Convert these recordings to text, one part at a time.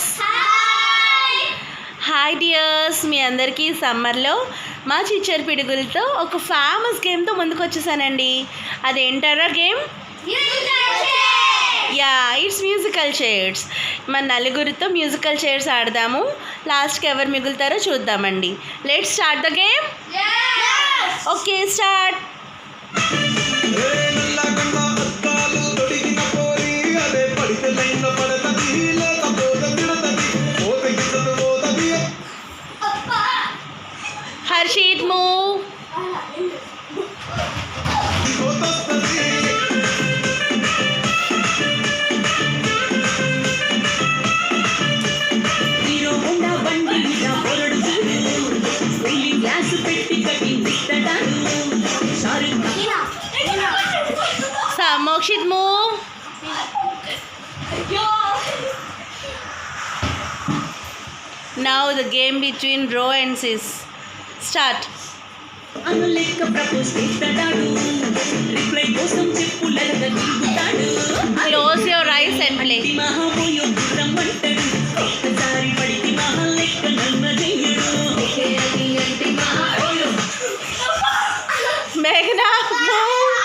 Santosh. Hi dears, మీ అందరికీ సమ్మర్లో మా చిచ్చర్ పిడుగులతో ఒక ఫేమస్ గేమ్తో ముందుకు వచ్చేసానండి. అదేంటారా game? Yeah, it's musical chairs. మన నలుగురితో మ్యూజికల్ చైర్స్ ఆడదాము. లాస్ట్కి ఎవరు మిగులుతారో చూద్దామండి. Let's start the game. Okay, start. Harshit move. Mokshit move. Now the game between Ro and Sis. Start. Close your eyes and play. Meghna move.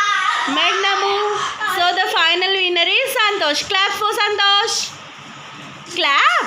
Meghna move. So the final winner is Santosh. Clap for Santosh. Clap.